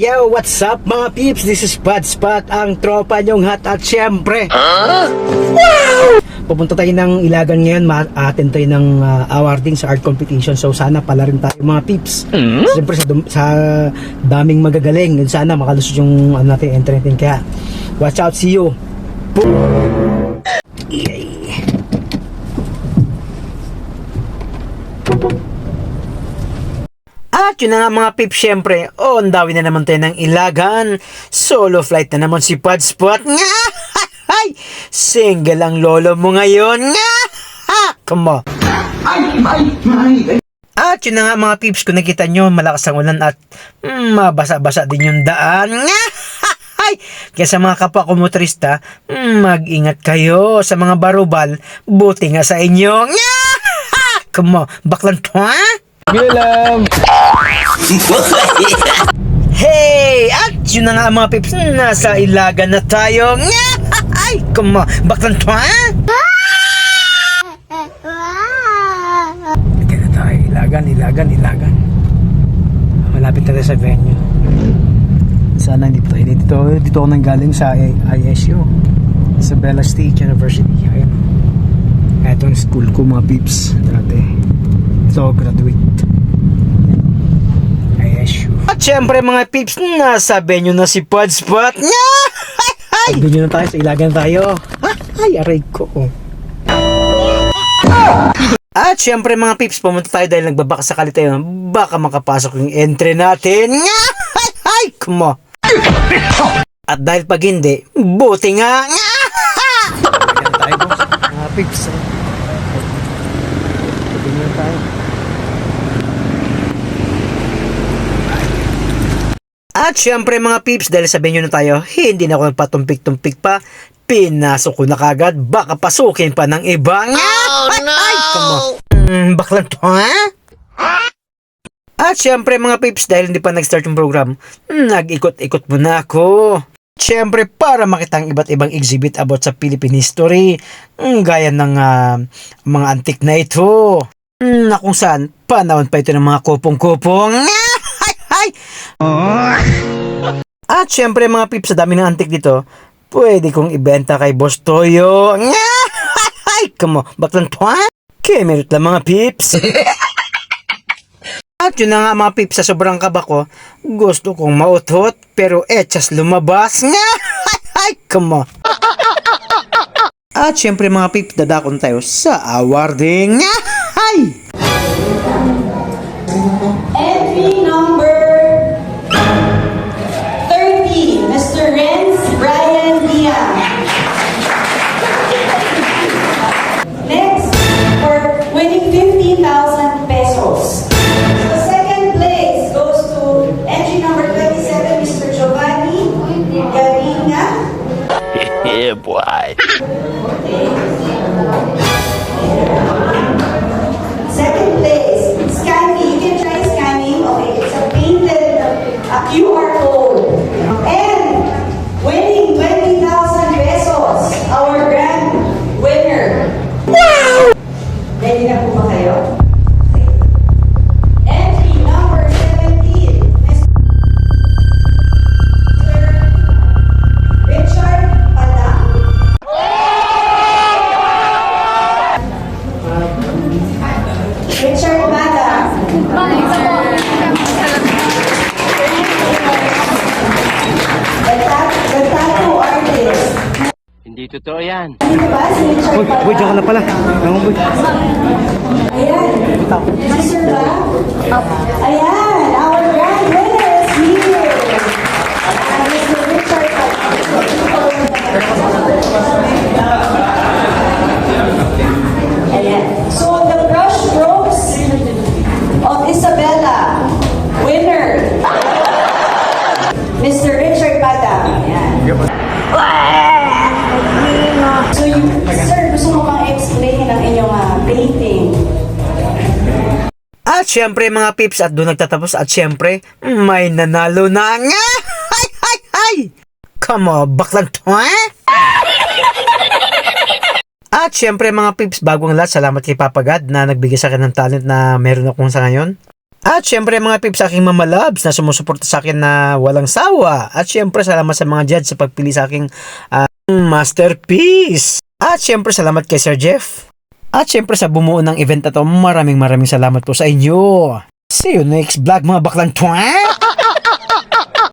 Yo, what's up mga peeps? This is Bad Spot, ang tropa nyong hot at syempre pupunta tayo ng Ilagan ngayon, ma-attend tayo ng awarding sa art competition. So sana pala rin tayo mga peeps. Siyempre sa daming magagaling, sana makalusot yung natin entry natin. Kaya watch out, see you. Yay. At yun na nga mga pips, syempre, ang dawi na naman tayo ng Ilagan. Solo flight na naman si Bad Spot. Nga! Ay! Single ang lolo mo ngayon. Nga! Ha! Come on. At yun na nga mga pips, kung nakita nyo, malakas ang ulan at mabasa-basa din yung daan. Nga! Ay! Kaya sa mga kapwa ko motorista, mag-ingat kayo sa mga barubal. Buti nga sa inyo. Nga! Ha! Come on. Baklan to, ha? Bilang. Hey! At yun na nga mga pips, nasa Ilagan na tayo. Nga! Ay! Come on! Baklan to, ha? Ito na tayo. Ilagan. Malapit na tayo sa venue. Sana hindi pa tayo. Dito ako nanggaling sa ISU. Isabela State University. Ayun. Ito ang school ko mga pips. Dati. So, graduate. ISU. At syempre mga pips, nasa venue na si Bad Spot. Ay! Venue na tayo, sa Ilagan tayo. Ay, aray ko. At syempre mga pips, pumunta tayo dahil nagbabaka sakali tayo. Baka makapasok yung entry natin. Ay, come on. At dahil pag hindi, buti nga. Kaya tayo mga pips. Venue na tayo. At syempre mga peeps, dahil sa venue na tayo, hindi na ako nagpatumpik-tumpik pa. Pinasok ko na kagad, baka pasukin pa ng iba. Oh no! Ay, baklan to, ha? At syempre mga peeps, dahil hindi pa nag-start yung program, nag-ikot-ikot muna ako. Syempre para makita ang iba't ibang exhibit about sa Philippine history, gaya ng mga antik na ito, na kung saan panahon pa ito ng mga kupong-kupong. At syempre mga pips, sa dami ng antik dito, pwede kong ibenta kay Boss Toyo. Ay, come on, baklan to, ha? Kaya meron lang mga pips. At yun na nga mga pips, sa sobrang kaba ko, gusto kong mautot, pero echas lumabas. Ay, come on. At syempre mga pips, dadakon tayo sa awarding. Ay! Entry number 30, Mr. Renz Brian Diaz. Next, for winning 15,000 pesos. The second place goes to entry number 27, Mr. Giovanni Garina. Yeah, boy. Second place, scanning. You can try scanning. Okay, it's a painted QR code. And winning 20,000 pesos, our grand winner. Wow! Ready na po ba kayo? Okay. Entry number 17, Mr. Richard Padang. Richard Padang. The tattoo artist. Hindi totoo yan. Sino ba si Richard Padang? Boy, diyan ka na pala. Ayan. Si Sir ba? Ayan. Our grand winner is here. Mr. Richard Ayan. So, the Brush Strokes of Isabela. Winner. Mr. Richard Padang. Ayan. So, sir, gusto mo bang explain ang inyong painting? At syempre mga pips, at doon nagtatapos. At syempre, may nanalo na. Ay! Come on, baklan to, ha? At syempre mga pips, bago ang lahat, salamat kay Papa God na nagbigay sa akin ng talent na meron ako sa ngayon. At syempre mga pips, sa aking mama loves na sumusuporta sa akin na walang sawa. At syempre salamat sa mga judge sa pagpili sa aking masterpiece. At syempre salamat kay Sir Jeff. At syempre sa bumuo ng event na to, maraming salamat po sa inyo. See you next vlog mga baklang twang!